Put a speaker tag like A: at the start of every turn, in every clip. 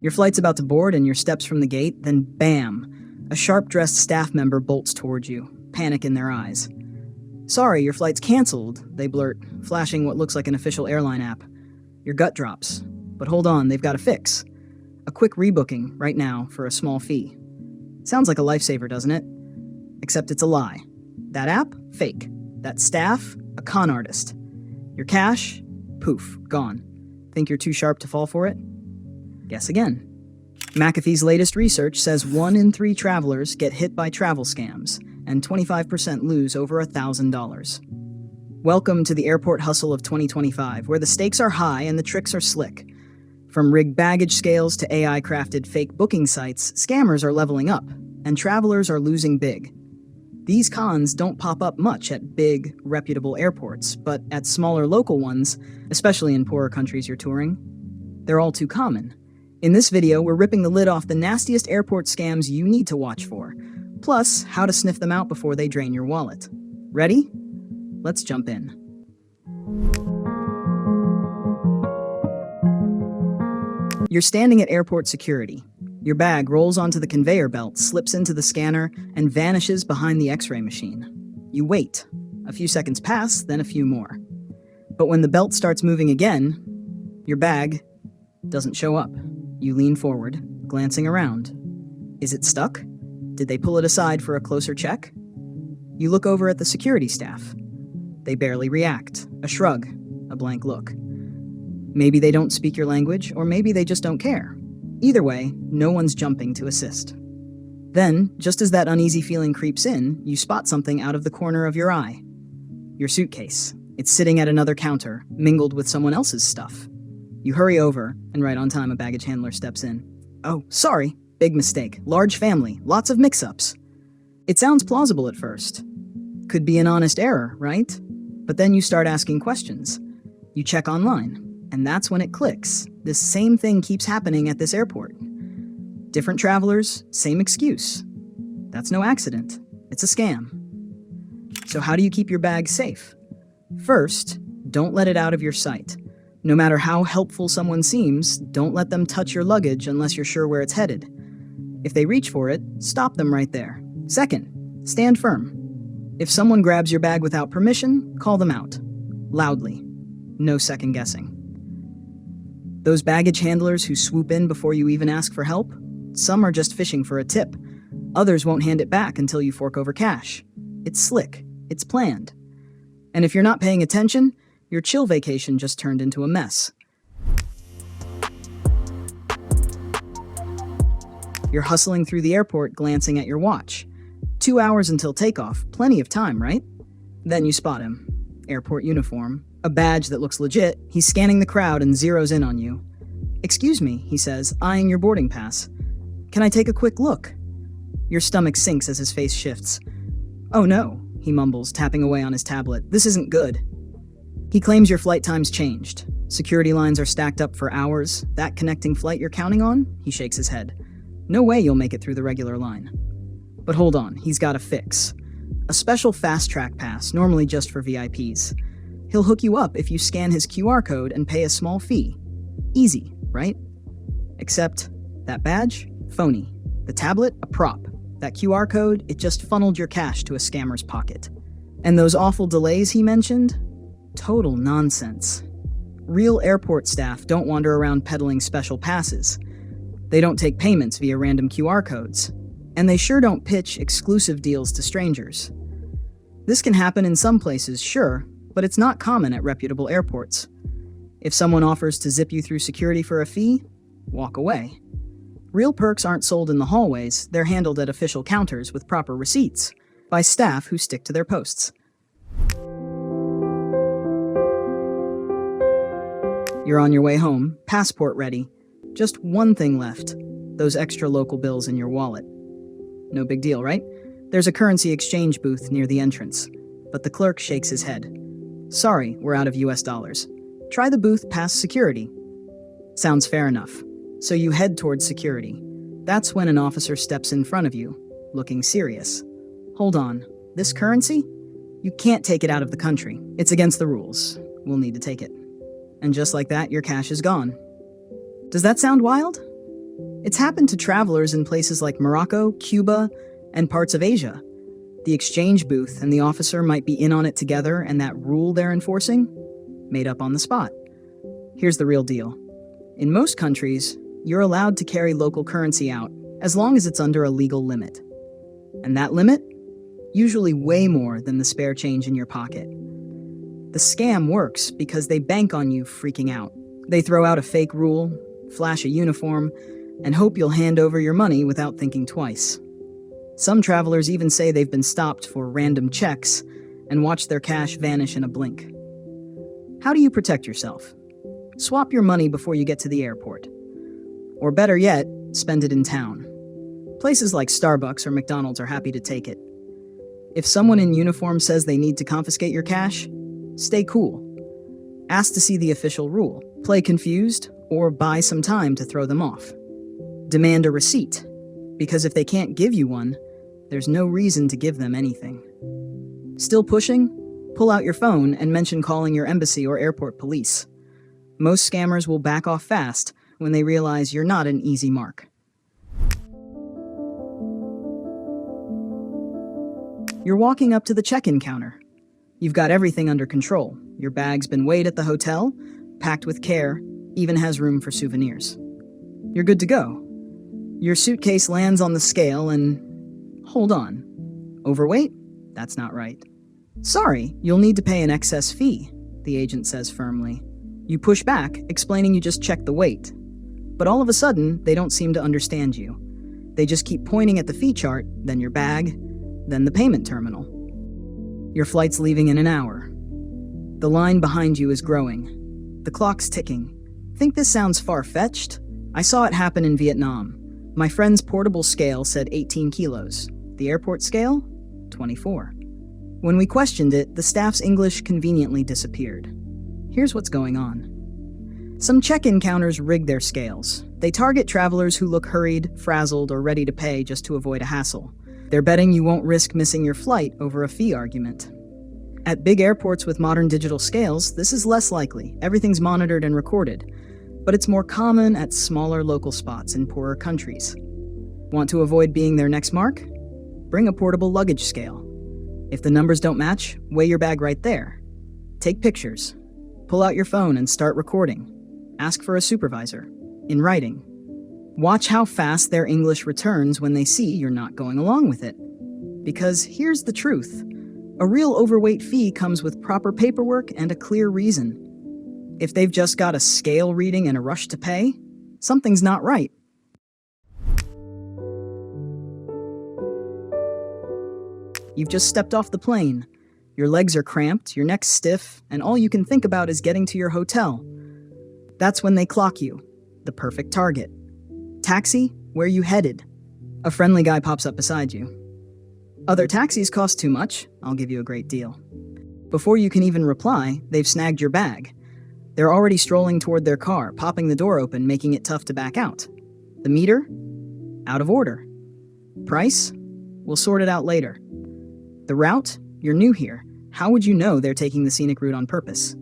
A: Your flight's about to board and your steps from the gate, then bam! A sharp-dressed staff member bolts toward you, panic in their eyes. "Sorry, your flight's canceled," they blurt, flashing what looks like an official airline app. Your gut drops. But hold on, they've got a fix. A quick rebooking, right now, for a small fee. Sounds like a lifesaver, doesn't it? Except it's a lie. That app? Fake. That staff? A con artist. Your cash? Poof, gone. Think you're too sharp to fall for it? Guess again. McAfee's latest research says 1 in 3 travelers get hit by travel scams, and 25% lose over $1,000. Welcome to the airport hustle of 2025, where the stakes are high and the tricks are slick. From rigged baggage scales to AI-crafted fake booking sites, scammers are leveling up, and travelers are losing big. These cons don't pop up much at big, reputable airports, but at smaller local ones, especially in poorer countries you're touring, they're all too common. In this video, we're ripping the lid off the nastiest airport scams you need to watch for, plus how to sniff them out before they drain your wallet. Ready? Let's jump in. You're standing at airport security. Your bag rolls onto the conveyor belt, slips into the scanner, and vanishes behind the X-ray machine. You wait. A few seconds pass, then a few more. But when the belt starts moving again, your bag doesn't show up. You lean forward, glancing around. Is it stuck? Did they pull it aside for a closer check? You look over at the security staff. They barely react. A shrug, a blank look. Maybe they don't speak your language, or maybe they just don't care. Either way, no one's jumping to assist. Then, just as that uneasy feeling creeps in, you spot something out of the corner of your eye. Your suitcase. It's sitting at another counter, mingled with someone else's stuff. You hurry over, and right on time a baggage handler steps in. "Oh, sorry. Big mistake. Large family. Lots of mix-ups." It sounds plausible at first. Could be an honest error, right? But then you start asking questions. You check online. And that's when it clicks. This same thing keeps happening at this airport. Different travelers, same excuse. That's no accident. It's a scam. So how do you keep your bag safe? First, don't let it out of your sight. No matter how helpful someone seems, don't let them touch your luggage unless you're sure where it's headed. If they reach for it, stop them right there. Second, stand firm. If someone grabs your bag without permission, call them out. Loudly. No second guessing. Those baggage handlers who swoop in before you even ask for help, some are just fishing for a tip. Others won't hand it back until you fork over cash. It's slick. It's planned. And if you're not paying attention, your chill vacation just turned into a mess. You're hustling through the airport, glancing at your watch. 2 hours until takeoff, plenty of time, right? Then you spot him. Airport uniform. A badge that looks legit. He's scanning the crowd and zeroes in on you. "Excuse me," he says, eyeing your boarding pass. "Can I take a quick look?" Your stomach sinks as his face shifts. "Oh no," he mumbles, tapping away on his tablet. "This isn't good." He claims your flight time's changed. Security lines are stacked up for hours. That connecting flight you're counting on? He shakes his head. No way you'll make it through the regular line. But hold on, he's got a fix. A special fast-track pass, normally just for VIPs. He'll hook you up if you scan his QR code and pay a small fee. Easy, right? Except, that badge? Phony. The tablet? A prop. That QR code? It just funneled your cash to a scammer's pocket. And those awful delays he mentioned? Total nonsense. Real airport staff don't wander around peddling special passes. They don't take payments via random QR codes. And they sure don't pitch exclusive deals to strangers. This can happen in some places, sure, but it's not common at reputable airports. If someone offers to zip you through security for a fee, walk away. Real perks aren't sold in the hallways, they're handled at official counters with proper receipts, by staff who stick to their posts. You're on your way home, passport ready. Just one thing left, those extra local bills in your wallet. No big deal, right? There's a currency exchange booth near the entrance, but the clerk shakes his head. "Sorry, we're out of US dollars. Try the booth past security." Sounds fair enough. So you head towards security. That's when an officer steps in front of you, looking serious. "Hold on, this currency? You can't take it out of the country. It's against the rules. We'll need to take it." And just like that, your cash is gone. Does that sound wild? It's happened to travelers in places like Morocco, Cuba, and parts of Asia. The exchange booth and the officer might be in on it together, and that rule they're enforcing? Made up on the spot. Here's the real deal. In most countries, you're allowed to carry local currency out as long as it's under a legal limit. And that limit? Usually way more than the spare change in your pocket. The scam works because they bank on you freaking out. They throw out a fake rule, flash a uniform, and hope you'll hand over your money without thinking twice. Some travelers even say they've been stopped for random checks and watch their cash vanish in a blink. How do you protect yourself? Swap your money before you get to the airport. Or better yet, spend it in town. Places like Starbucks or McDonald's are happy to take it. If someone in uniform says they need to confiscate your cash, stay cool. Ask to see the official rule, play confused, or buy some time to throw them off. Demand a receipt, because if they can't give you one, there's no reason to give them anything. Still pushing? Pull out your phone and mention calling your embassy or airport police. Most scammers will back off fast when they realize you're not an easy mark. You're walking up to the check-in counter. You've got everything under control. Your bag's been weighed at the hotel, packed with care, even has room for souvenirs. You're good to go. Your suitcase lands on the scale and... hold on. Overweight? That's not right. Sorry, you'll need to pay an excess fee, the agent says firmly. You push back, explaining you just checked the weight. But all of a sudden, they don't seem to understand you. They just keep pointing at the fee chart, then your bag, then the payment terminal. Your flight's leaving in an hour. The line behind you is growing. The clock's ticking. Think this sounds far-fetched? I saw it happen in Vietnam. My friend's portable scale said 18 kilos. The airport scale? 24. When we questioned it, the staff's English conveniently disappeared. Here's what's going on. Some check-in counters rig their scales. They target travelers who look hurried, frazzled, or ready to pay just to avoid a hassle. They're betting you won't risk missing your flight over a fee argument. At big airports with modern digital scales, this is less likely. Everything's monitored and recorded. But it's more common at smaller local spots in poorer countries. Want to avoid being their next mark? Bring a portable luggage scale. If the numbers don't match, weigh your bag right there. Take pictures. Pull out your phone and start recording. Ask for a supervisor. In writing. Watch how fast their English returns when they see you're not going along with it. Because here's the truth. A real overweight fee comes with proper paperwork and a clear reason. If they've just got a scale reading and a rush to pay, something's not right. You've just stepped off the plane. Your legs are cramped, your neck's stiff, and all you can think about is getting to your hotel. That's when they clock you. The perfect target. Taxi, where you headed? A friendly guy pops up beside you. Other taxis cost too much, I'll give you a great deal. Before you can even reply, they've snagged your bag. They're already strolling toward their car, popping the door open, making it tough to back out. The meter? Out of order. Price? We'll sort it out later. The route? You're new here. How would you know they're taking the scenic route on purpose?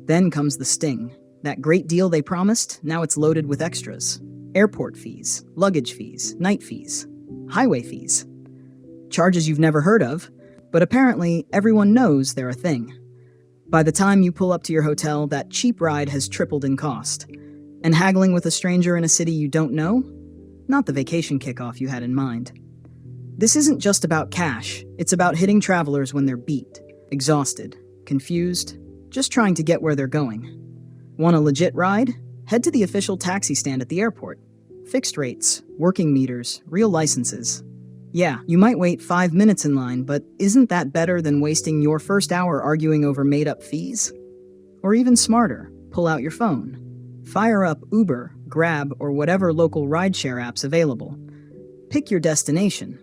A: Then comes the sting. That great deal they promised, now it's loaded with extras. Airport fees, luggage fees, night fees, highway fees. Charges you've never heard of, but apparently everyone knows they're a thing. By the time you pull up to your hotel, that cheap ride has tripled in cost. And haggling with a stranger in a city you don't know? Not the vacation kickoff you had in mind. This isn't just about cash, it's about hitting travelers when they're beat, exhausted, confused, just trying to get where they're going. Want a legit ride? Head to the official taxi stand at the airport. Fixed rates, working meters, real licenses. Yeah, you might wait 5 minutes in line, but isn't that better than wasting your first hour arguing over made-up fees? Or even smarter, pull out your phone. Fire up Uber, Grab, or whatever local rideshare app's available. Pick your destination.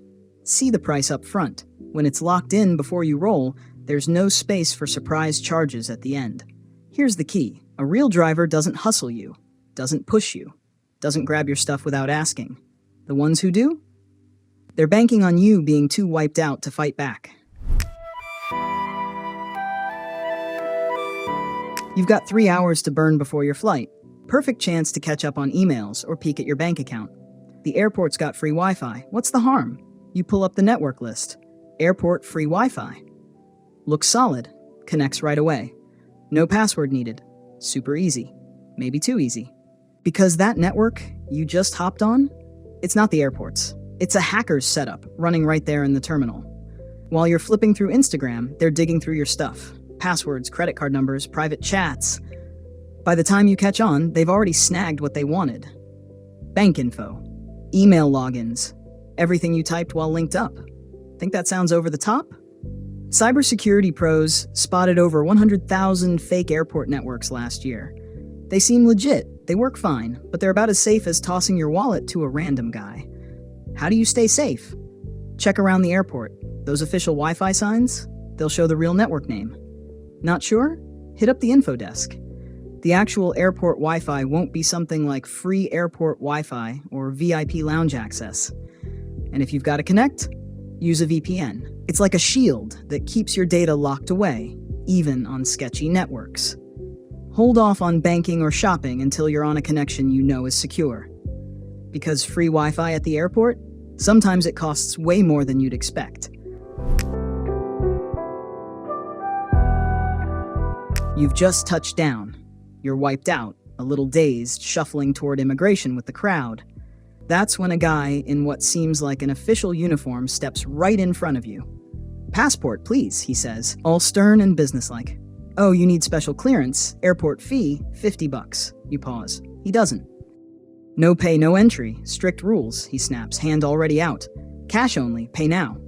A: See the price up front. When it's locked in before you roll, there's no space for surprise charges at the end. Here's the key. A real driver doesn't hustle you, doesn't push you, doesn't grab your stuff without asking. The ones who do? They're banking on you being too wiped out to fight back. You've got 3 hours to burn before your flight. Perfect chance to catch up on emails or peek at your bank account. The airport's got free Wi-Fi. What's the harm? You pull up the network list. Airport free Wi-Fi. Looks solid. Connects right away. No password needed. Super easy. Maybe too easy. Because that network you just hopped on, it's not the airport's. It's a hacker's setup running right there in the terminal. While you're flipping through Instagram, they're digging through your stuff. Passwords, credit card numbers, private chats. By the time you catch on, they've already snagged what they wanted. Bank info, email logins, everything you typed while linked up. Think that sounds over the top? Cybersecurity pros spotted over 100,000 fake airport networks last year. They seem legit, they work fine, but they're about as safe as tossing your wallet to a random guy. How do you stay safe? Check around the airport. Those official Wi-Fi signs, they'll show the real network name. Not sure? Hit up the info desk. The actual airport Wi-Fi won't be something like free airport Wi-Fi or VIP lounge access. And if you've got to connect, use a VPN. It's like a shield that keeps your data locked away, even on sketchy networks. Hold off on banking or shopping until you're on a connection you know is secure. Because free Wi-Fi at the airport, sometimes it costs way more than you'd expect. You've just touched down. You're wiped out, a little dazed, shuffling toward immigration with the crowd. That's when a guy in what seems like an official uniform steps right in front of you. "Passport, please," he says, all stern and businesslike. "Oh, you need special clearance, airport fee, $50. You pause. He doesn't. "No pay, no entry. Strict rules," he snaps, hand already out. "Cash only, pay now."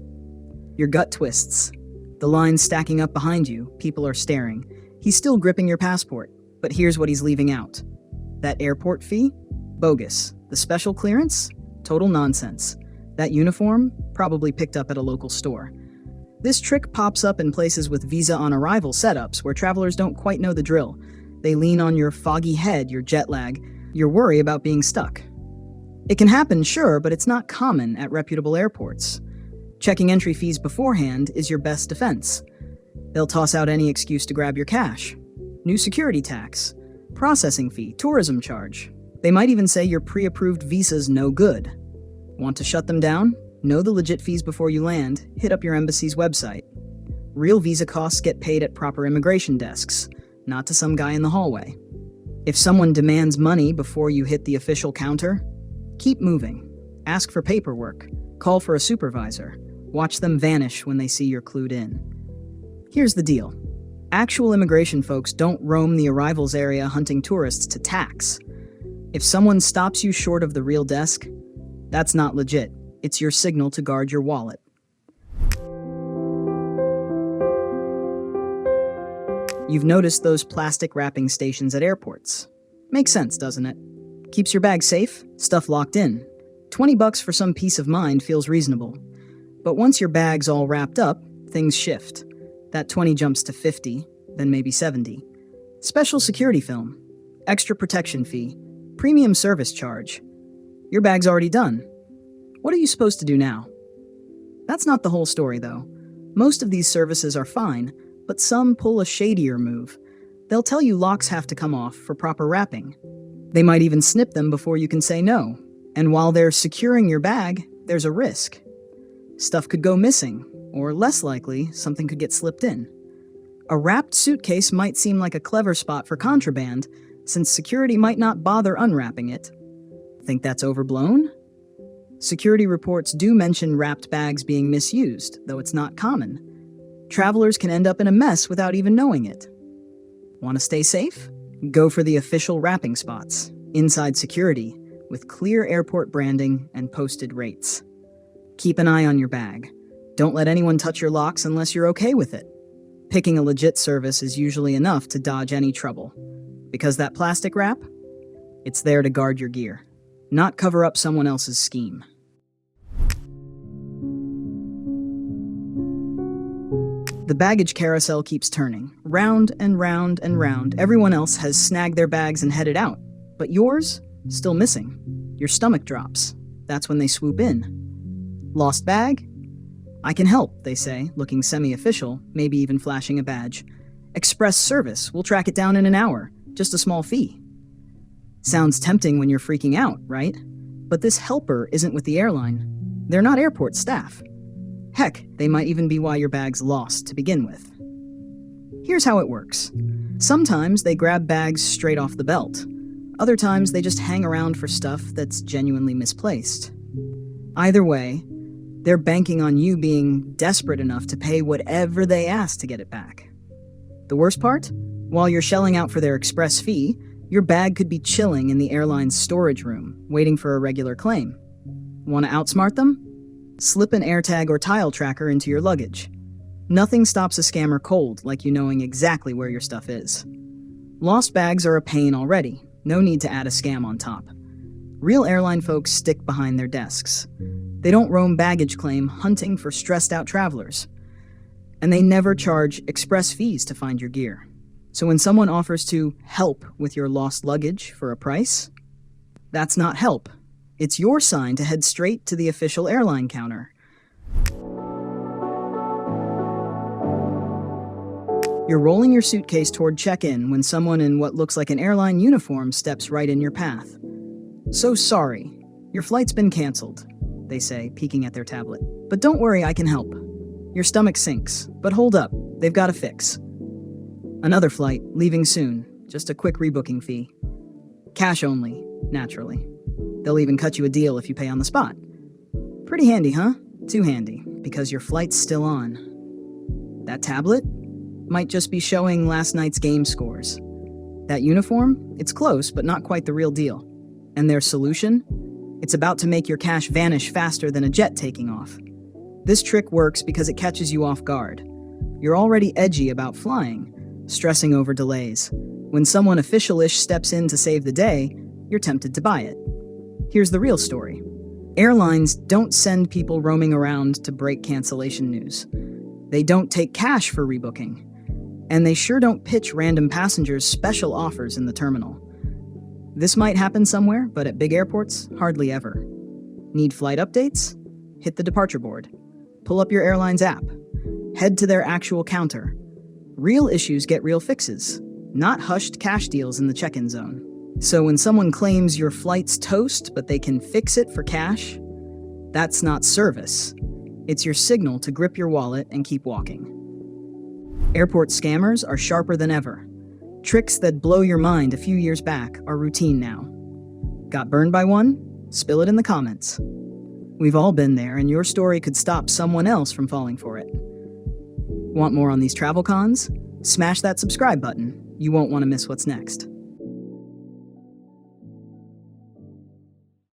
A: Your gut twists. The line's stacking up behind you, people are staring. He's still gripping your passport, but here's what he's leaving out. That airport fee? Bogus. The special clearance? Total nonsense. That uniform? Probably picked up at a local store. This trick pops up in places with visa on arrival setups where travelers don't quite know the drill. They lean on your foggy head, your jet lag, your worry about being stuck. It can happen, sure, but it's not common at reputable airports. Checking entry fees beforehand is your best defense. They'll toss out any excuse to grab your cash. New security tax, processing fee, tourism charge. They might even say your pre-approved visa's no good. Want to shut them down? Know the legit fees before you land. Hit up your embassy's website. Real visa costs get paid at proper immigration desks, not to some guy in the hallway. If someone demands money before you hit the official counter, keep moving. Ask for paperwork. Call for a supervisor. Watch them vanish when they see you're clued in. Here's the deal. Actual immigration folks don't roam the arrivals area hunting tourists to tax. If someone stops you short of the real desk, that's not legit. It's your signal to guard your wallet. You've noticed those plastic wrapping stations at airports. Makes sense, doesn't it? Keeps your bag safe, stuff locked in. $20 for some peace of mind feels reasonable. But once your bag's all wrapped up, things shift. That 20 jumps to 50, then maybe 70. Special security film, extra protection fee, premium service charge. Your bag's already done. What are you supposed to do now? That's not the whole story, though. Most of these services are fine, but some pull a shadier move. They'll tell you locks have to come off for proper wrapping. They might even snip them before you can say no. And while they're securing your bag, there's a risk. Stuff could go missing, or less likely, something could get slipped in. A wrapped suitcase might seem like a clever spot for contraband, since security might not bother unwrapping it. Think that's overblown? Security reports do mention wrapped bags being misused, though it's not common. Travelers can end up in a mess without even knowing it. Want to stay safe? Go for the official wrapping spots, inside security, with clear airport branding and posted rates. Keep an eye on your bag. Don't let anyone touch your locks unless you're okay with it. Picking a legit service is usually enough to dodge any trouble. Because that plastic wrap? It's there to guard your gear, not cover up someone else's scheme. The baggage carousel keeps turning, round and round and round. Everyone else has snagged their bags and headed out, but yours? Still missing. Your stomach drops. That's when they swoop in. Lost bag? I can help, they say, looking semi-official, maybe even flashing a badge. Express service. We'll track it down in an hour. Just a small fee. Sounds tempting when you're freaking out, right? But this helper isn't with the airline. They're not airport staff. Heck, they might even be why your bag's lost to begin with. Here's how it works. Sometimes they grab bags straight off the belt. Other times they just hang around for stuff that's genuinely misplaced. Either way, they're banking on you being desperate enough to pay whatever they ask to get it back. The worst part? While you're shelling out for their express fee, your bag could be chilling in the airline's storage room, waiting for a regular claim. Want to outsmart them? Slip an AirTag or tile tracker into your luggage. Nothing stops a scammer cold like you knowing exactly where your stuff is. Lost bags are a pain already. No need to add a scam on top. Real airline folks stick behind their desks. They don't roam baggage claim hunting for stressed out travelers. And they never charge express fees to find your gear. So when someone offers to help with your lost luggage for a price, that's not help. It's your sign to head straight to the official airline counter. You're rolling your suitcase toward check-in when someone in what looks like an airline uniform steps right in your path. "So sorry, your flight's been canceled," they say, peeking at their tablet. "But don't worry, I can help." Your stomach sinks, but hold up, they've got a fix. Another flight, leaving soon, just a quick rebooking fee. Cash only, naturally. They'll even cut you a deal if you pay on the spot. Pretty handy, huh? Too handy, because your flight's still on. That tablet might just be showing last night's game scores. That uniform? It's close, but not quite the real deal. And their solution? It's about to make your cash vanish faster than a jet taking off. This trick works because it catches you off guard. You're already edgy about flying, stressing over delays. When someone official-ish steps in to save the day, you're tempted to buy it. Here's the real story. Airlines don't send people roaming around to break cancellation news. They don't take cash for rebooking. And they sure don't pitch random passengers special offers in the terminal. This might happen somewhere, but at big airports, hardly ever. Need flight updates? Hit the departure board. Pull up your airline's app. Head to their actual counter. Real issues get real fixes, not hushed cash deals in the check-in zone. So when someone claims your flight's toast, but they can fix it for cash, that's not service. It's your signal to grip your wallet and keep walking. Airport scammers are sharper than ever. Tricks that blow your mind a few years back are routine now. Got burned by one? Spill it in the comments. We've all been there, and your story could stop someone else from falling for it. Want more on these travel cons? Smash that subscribe button. You won't want to miss what's next.